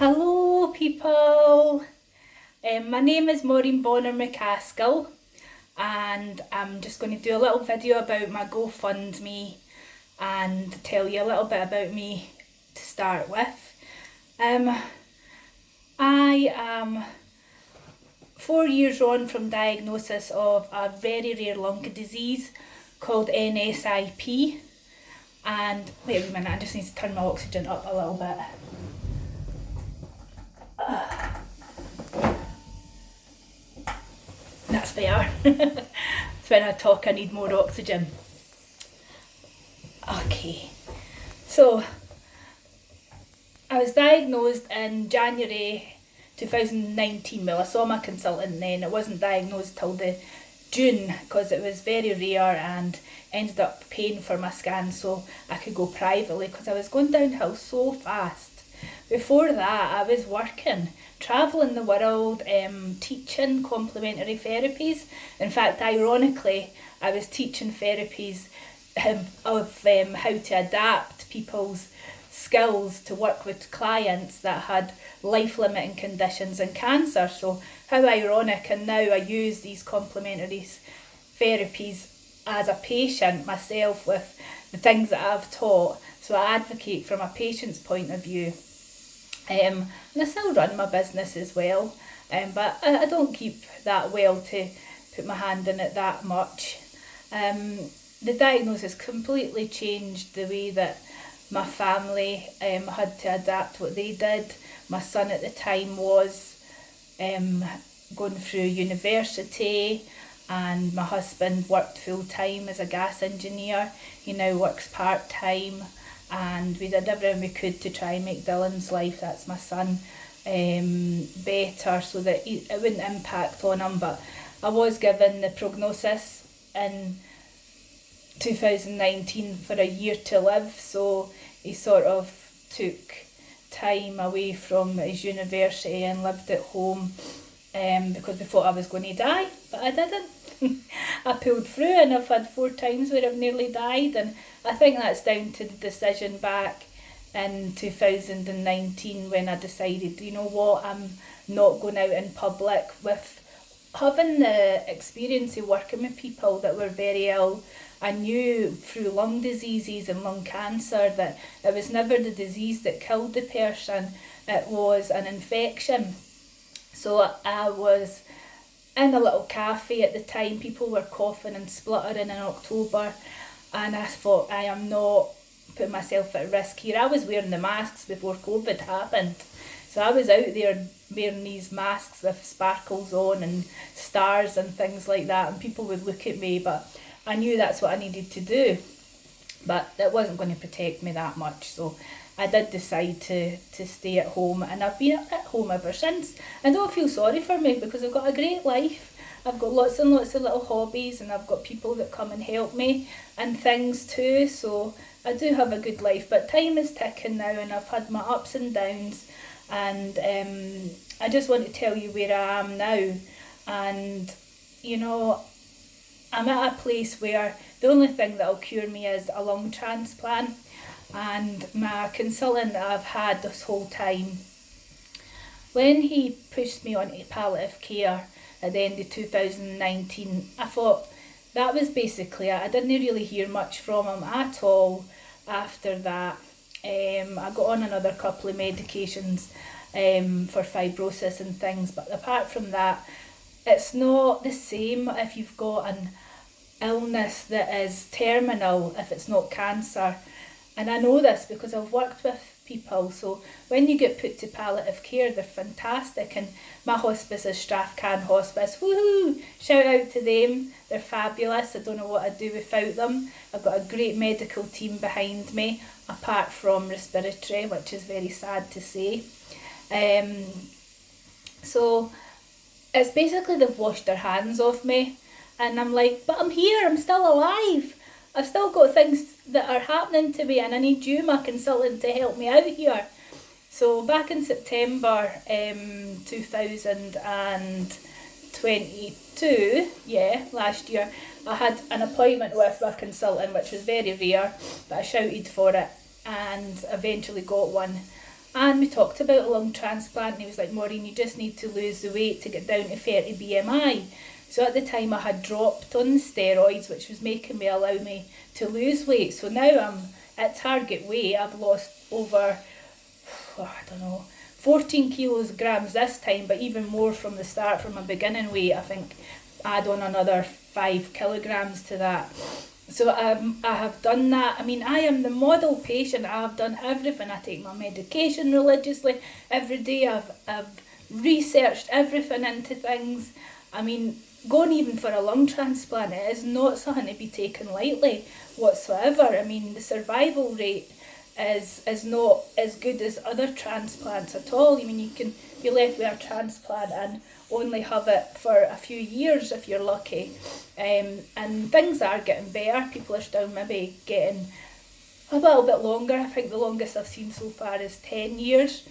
Hello people, my name is Maureen Bonner McCaskill and I'm just going to do a little video about my GoFundMe and tell you a little bit about me to start with. I am 4 years on from diagnosis of a very rare lung disease called NSIP, and wait a minute, I just need to turn my oxygen up a little bit. That's better. It's when I talk I need more oxygen. Okay, so I was diagnosed in January 2019. Well, I saw my consultant then. It wasn't diagnosed till the June because it was very rare and ended up paying for my scan so I could go privately because I was going downhill so fast. Before that, I was working, travelling the world, teaching complementary therapies. In fact, ironically, I was teaching therapies of how to adapt people's skills to work with clients that had life-limiting conditions and cancer. So how ironic, and now I use these complementary therapies as a patient myself with the things that I've taught. So I advocate from a patient's point of view. And I still run my business as well, but I don't keep that well to put my hand in it that much. The diagnosis completely changed the way that my family had to adapt what they did. My son at the time was going through university, and my husband worked full time as a gas engineer. He now works part time. And we did everything we could to try and make Dylan's life, that's my son, better so that it wouldn't impact on him. But I was given the prognosis in 2019 for a year to live, so he sort of took time away from his university and lived at home because we thought I was going to die, but I didn't. I pulled through, and I've had 4 times where I've nearly died, and I think that's down to the decision back in 2019 when I decided, you know what, I'm not going out in public. With having the experience of working with people that were very ill, I knew through lung diseases and lung cancer that it was never the disease that killed the person, it was an infection. So I was in a little cafe at the time. People were coughing and spluttering in October, and I thought, I am not putting myself at risk here. I was wearing the masks before COVID happened, so I was out there wearing these masks with sparkles on and stars and things like that, and people would look at me, but I knew that's what I needed to do, but it wasn't going to protect me that much. So I did decide to stay at home, and I've been at home ever since. I don't feel sorry for me because I've got a great life. I've got lots and lots of little hobbies, and I've got people that come and help me and things too. So I do have a good life, but time is ticking now, and I've had my ups and downs, and I just want to tell you where I am now. And you know, I'm at a place where the only thing that'll cure me is a lung transplant. And my consultant that I've had this whole time, when he pushed me onto palliative care at the end of 2019, I thought that was basically it. I didn't really hear much from him at all after that. I got on another couple of medications for fibrosis and things, but apart from that, it's not the same if you've got an illness that is terminal, if it's not cancer. And I know this because I've worked with people. So when you get put to palliative care, they're fantastic. And my hospice is Strathcan Hospice. Woohoo! Shout out to them. They're fabulous. I don't know what I'd do without them. I've got a great medical team behind me, apart from respiratory, which is very sad to say. So it's basically they've washed their hands off me. And I'm like, but I'm here. I'm still alive. I've still got things that are happening to me, and I need you, my consultant, to help me out here. So back in September 2022, last year, I had an appointment with my consultant, which was very rare, but I shouted for it and eventually got one. And we talked about a lung transplant, and he was like, Maureen, you just need to lose the weight to get down to 30 BMI. So at the time I had dropped on the steroids, which was making me allow me to lose weight. So now I'm at target weight. I've lost over, 14 kilograms this time, but even more from the start, from my beginning weight. I think add on another 5 kilograms to that. So I have done that. I mean, I am the model patient. I have done everything. I take my medication religiously every day. I've researched everything into things. I mean, going even for a lung transplant, it is not something to be taken lightly whatsoever. I mean, the survival rate is not as good as other transplants at all. I mean, you can be left with a transplant and only have it for a few years if you're lucky. And things are getting better. People are still maybe getting a little bit longer. I think the longest I've seen so far is 10 years.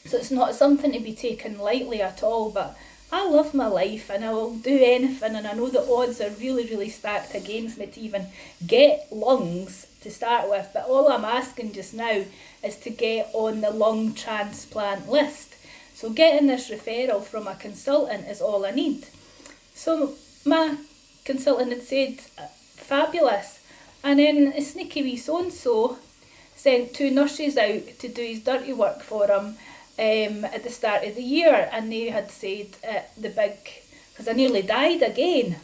So it's not something to be taken lightly at all, but I love my life and I will do anything, and I know the odds are really, really stacked against me to even get lungs to start with, but all I'm asking just now is to get on the lung transplant list. So getting this referral from a consultant is all I need. So my consultant had said, fabulous. And then a sneaky wee so-and-so sent 2 nurses out to do his dirty work for him at the start of the year. And they had said the big, because I nearly died again,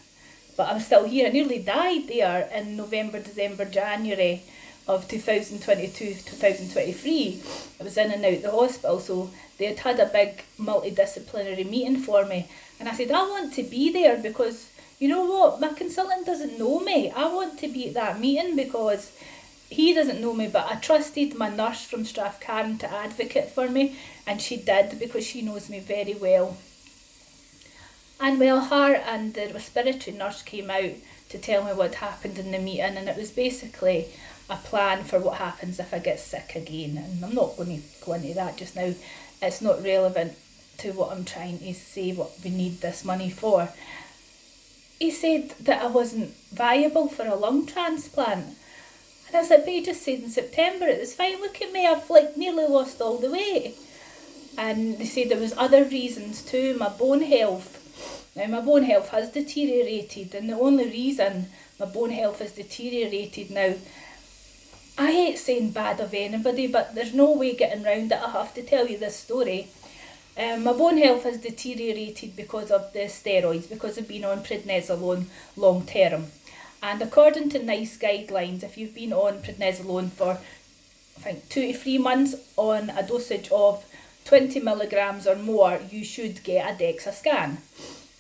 but I'm still here. I nearly died there in November, December, January of 2022, 2023. I was in and out the hospital, so they had a big multidisciplinary meeting for me. And I said, I want to be there because, you know what, my consultant doesn't know me. I want to be at that meeting because he doesn't know me, but I trusted my nurse from Strathcarron to advocate for me, and she did because she knows me very well. And well, her and the respiratory nurse came out to tell me what happened in the meeting, and it was basically a plan for what happens if I get sick again. And I'm not going to go into that just now. It's not relevant to what I'm trying to say, what we need this money for. He said that I wasn't viable for a lung transplant. And I was like, but you just said in September it was fine. Look at me, I've nearly lost all the weight. And they said there was other reasons too, my bone health. Now my bone health has deteriorated, and the only reason my bone health has deteriorated now, I hate saying bad of anybody, but there's no way getting round it. I have to tell you this story. My bone health has deteriorated because of the steroids, because I've been on prednisolone long term. And according to NICE guidelines, if you've been on prednisolone for, I think, 2 to 3 months on a dosage of 20 milligrams or more, you should get a DEXA scan.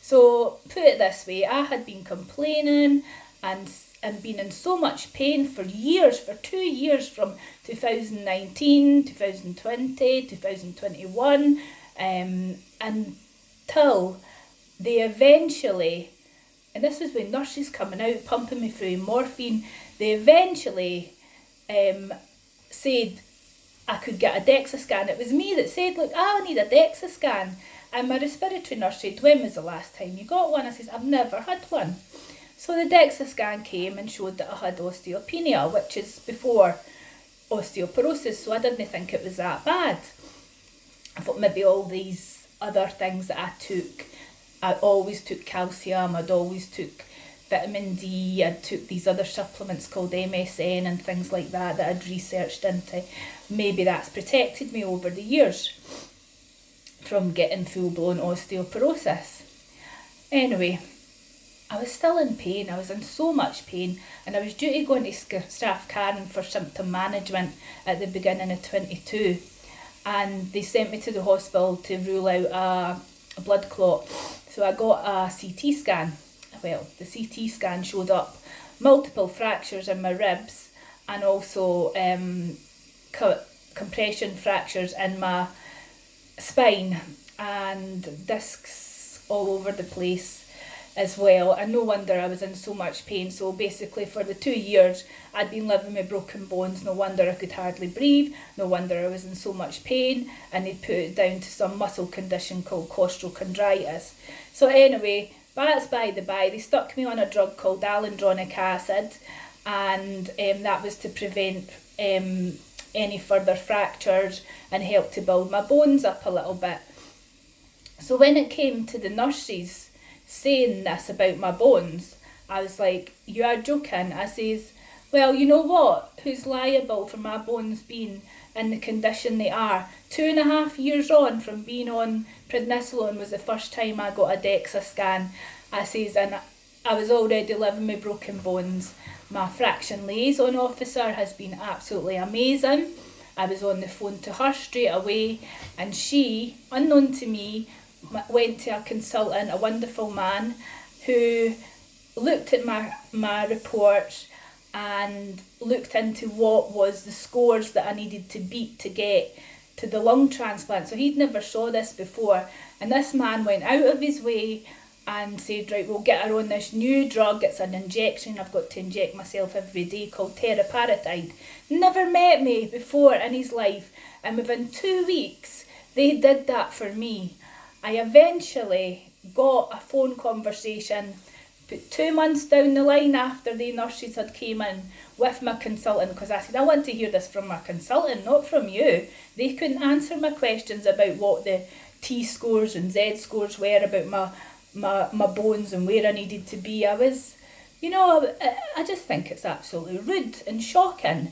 So put it this way, I had been complaining and been in so much pain for years, for 2 years, from 2019, 2020, 2021, until they eventually, and this was when nurses coming out pumping me through morphine, they eventually said I could get a DEXA scan. It was me that said, look, I need a DEXA scan. And my respiratory nurse said, when was the last time you got one? I said, I've never had one. So the DEXA scan came and showed that I had osteopenia, which is before osteoporosis, so I didn't think it was that bad. I thought maybe all these other things that I always took calcium, I'd always took vitamin D, I took these other supplements called MSN and things like that I'd researched into. Maybe that's protected me over the years from getting full-blown osteoporosis. Anyway, I was still in pain. I was in so much pain, and I was due to go into Strathcarron for symptom management at the beginning of 22, and they sent me to the hospital to rule out a blood clot. So I got a CT scan. Well, the CT scan showed up multiple fractures in my ribs, and also compression fractures in my spine, and discs all over the place as well. And no wonder I was in so much pain. So basically for the 2 years I'd been living with broken bones. No wonder I could hardly breathe. No wonder I was in so much pain, and they'd put it down to some muscle condition called costochondritis. So anyway, that's by the by. They stuck me on a drug called alendronic acid, and that was to prevent any further fractures and help to build my bones up a little bit. So when it came to the nurses saying this about my bones, I was like, you are joking. I says, well, you know what? Who's liable for my bones being in the condition they are? 2.5 years on from being on prednisolone was the first time I got a DEXA scan. I says, and I was already living with broken bones. My fraction liaison officer has been absolutely amazing. I was on the phone to her straight away, and she, unknown to me, went to a consultant, a wonderful man, who looked at my reports and looked into what was the scores that I needed to beat to get to the lung transplant. So he'd never saw this before, and this man went out of his way and said, right, we'll get her on this new drug. It's an injection I've got to inject myself every day called Teraparatitde. Never met me before in his life, and within 2 weeks they did that for me. I eventually got a phone conversation, but 2 months down the line after the nurses had came in with my consultant, because I said, I want to hear this from my consultant, not from you. They couldn't answer my questions about what the T-scores and Z-scores were about my bones and where I needed to be. I was, I just think it's absolutely rude and shocking.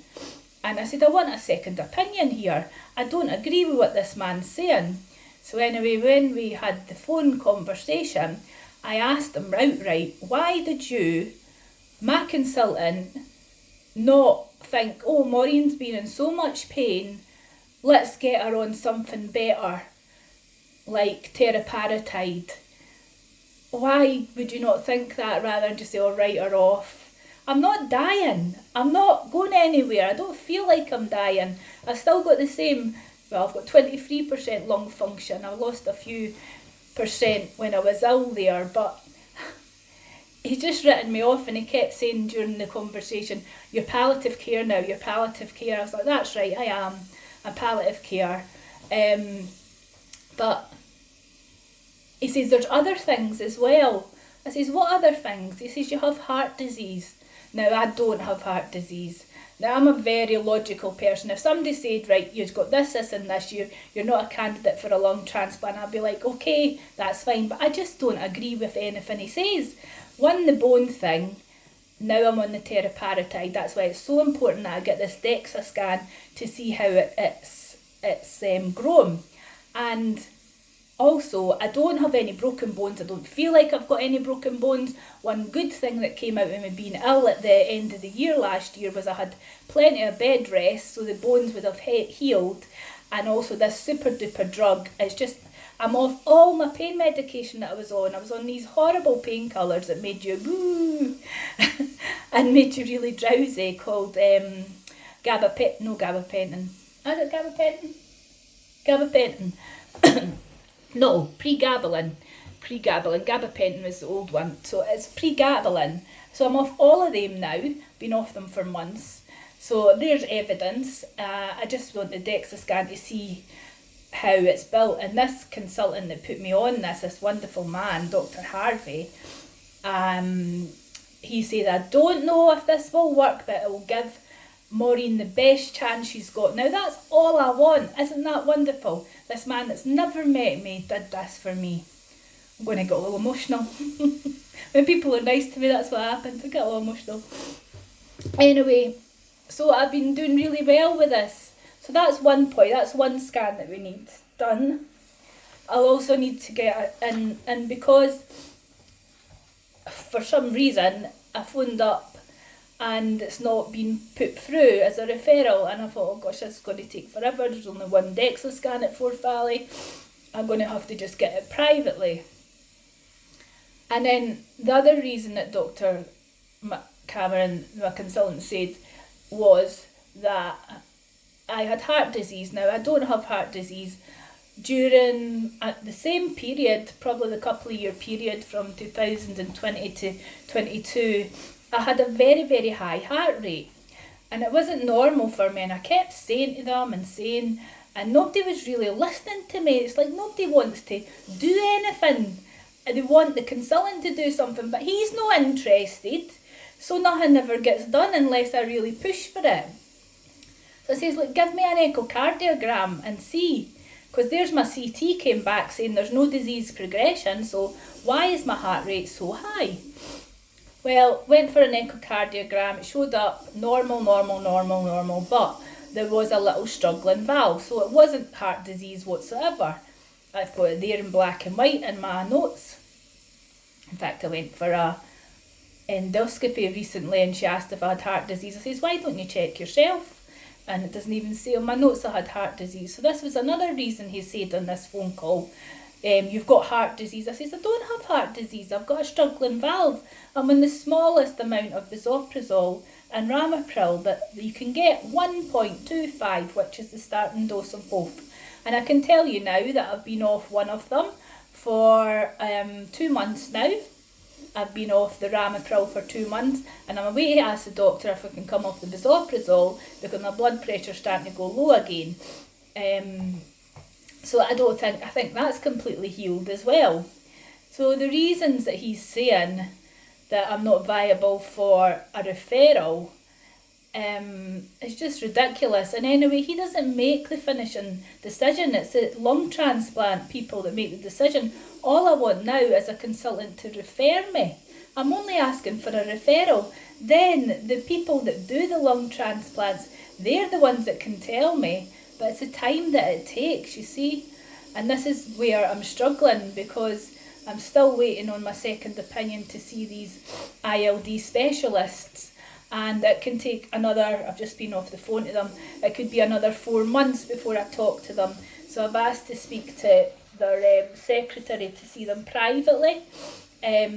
And I said, I want a second opinion here. I don't agree with what this man's saying. So anyway, when we had the phone conversation, I asked him outright, why did you, my consultant, not think, oh, Maureen's been in so much pain, let's get her on something better, like Teraparatitde. Why would you not think that rather than just say, oh, write her off? I'm not dying. I'm not going anywhere. I don't feel like I'm dying. I've still got the same, well, I've got 23% lung function. I lost a few percent when I was ill there, but he's just written me off, and he kept saying during the conversation, you're palliative care now, you're palliative care. I was like, that's right, I am. I'm palliative care. But he says, there's other things as well. I says, what other things? He says, you have heart disease. Now, I don't have heart disease. Now, I'm a very logical person. If somebody said, right, you've got this, and this, you're not a candidate for a lung transplant, I'd be like, okay, that's fine. But I just don't agree with anything he says. One, the bone thing, now I'm on the Teraparatitde. That's why it's so important that I get this DEXA scan to see how it's grown. And also, I don't have any broken bones. I don't feel like I've got any broken bones. One good thing that came out of me being ill at the end of the year last year was I had plenty of bed rest, so the bones would have healed. And also this super duper drug. It's just, I'm off all my pain medication that I was on. I was on these horrible painkillers that made you boo and made you really drowsy, called gabapentin. Is it gabapentin? Gabapentin. No, pregabalin. Gabapentin was the old one. So it's pregabalin. So I'm off all of them now. Been off them for months. So there's evidence. I just want the DEXA scan to see how it's built. And this consultant that put me on this wonderful man, Dr. Harvey, he said, I don't know if this will work, but it will give Maureen the best chance she's got. Now that's all I want. Isn't that wonderful? This man that's never met me did this for me. I'm going to get a little emotional. When people are nice to me, that's what happens. I get a little emotional. Anyway, so I've been doing really well with this. So that's one point. That's one scan that we need done. I'll also need to get in, and because for some reason I phoned up and it's not been put through as a referral, and I thought, oh gosh, this is going to take forever. There's only one DEXA scan at Forth Valley. I'm going to have to just get it privately. And then the other reason that Dr. Cameron, my consultant, said was that I had heart disease. Now, I don't have heart disease. During the same period, probably the couple of year period from 2020 to 22, I had a very, very high heart rate. And it wasn't normal for me. And I kept saying to them and nobody was really listening to me. It's like nobody wants to do anything. They want the consultant to do something, but he's not interested. So nothing ever gets done unless I really push for it. So I says, look, give me an echocardiogram and see. Because there's my CT came back saying there's no disease progression, so why is my heart rate so high? Well, went for an echocardiogram, it showed up normal, but there was a little struggling valve, so it wasn't heart disease whatsoever. I've got it there in black and white in my notes. In fact, I went for a endoscopy recently and she asked if I had heart disease. I says, why don't you check yourself? And it doesn't even say on my notes I had heart disease. So this was another reason he said on this phone call, you've got heart disease. I says, I don't have heart disease, I've got a struggling valve. I'm on the smallest amount of bisoprolol and ramipril that you can get, 1.25, which is the starting dose of both. And I can tell you now that I've been off one of them for 2 months now. I've been off the ramipril for 2 months, and I'm away to ask the doctor if I can come off the bisoprolol because my blood pressure's starting to go low again. So I think that's completely healed as well. So the reasons that he's saying that I'm not viable for a referral is just ridiculous. And anyway, he doesn't make the finishing decision. It's the lung transplant people that make the decision. All I want now is a consultant to refer me. I'm only asking for a referral. Then the people that do the lung transplants, they're the ones that can tell me. But it's the time that it takes, you see. And this is where I'm struggling because I'm still waiting on my second opinion to see these ILD specialists. And it can take another, I've just been off the phone to them, it could be another 4 months before I talk to them. So I've asked to speak to their secretary to see them privately.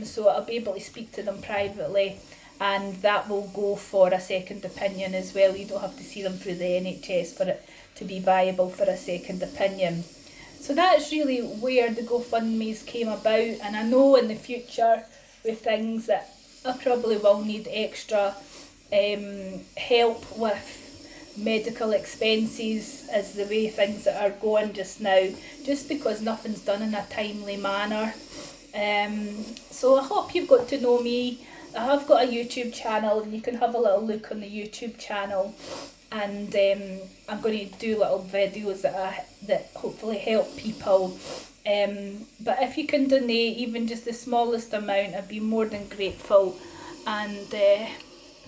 So I'll be able to speak to them privately, and that will go for a second opinion as well. You don't have to see them through the NHS for it to be viable for a second opinion. So that's really where the GoFundMe's came about, and I know in the future with things that I probably will need extra help with medical expenses as the way things that are going just now, just because nothing's done in a timely manner. So I hope you've got to know me. I have got a YouTube channel, and you can have a little look on the YouTube channel, and I'm going to do little videos that hopefully help people. But if you can donate even just the smallest amount, I'd be more than grateful. And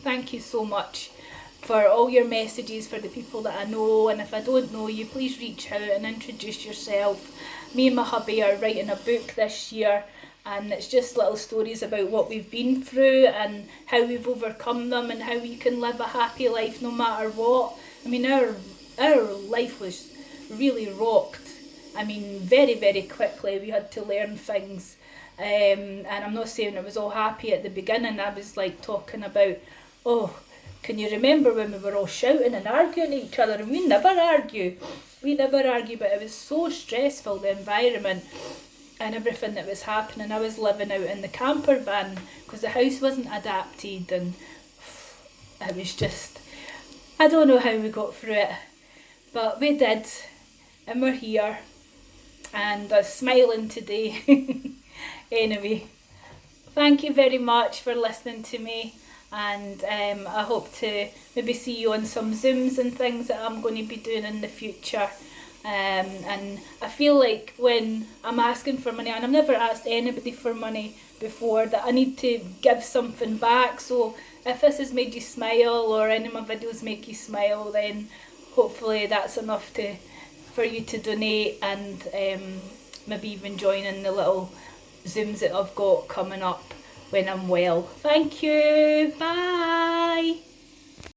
thank you so much for all your messages, for the people that I know, and if I don't know you, please reach out and introduce yourself. Me and my hubby are writing a book this year, and it's just little stories about what we've been through and how we've overcome them and how we can live a happy life no matter what. I mean, our life was really rocked. I mean, very, very quickly we had to learn things. And I'm not saying it was all happy at the beginning. I was like talking about, can you remember when we were all shouting and arguing at each other? And we never argue, but it was so stressful, the environment and everything that was happening. I was living out in the camper van because the house wasn't adapted, and it was just, I don't know how we got through it, but we did, and we're here, and I'm smiling today. Anyway, thank you very much for listening to me, and I hope to maybe see you on some Zooms and things that I'm going to be doing in the future. And I feel like when I'm asking for money, and I've never asked anybody for money before, that I need to give something back. So if this has made you smile, or any of my videos make you smile, then hopefully that's enough for you to donate, and maybe even join in the little Zooms that I've got coming up when I'm well. Thank you. Bye.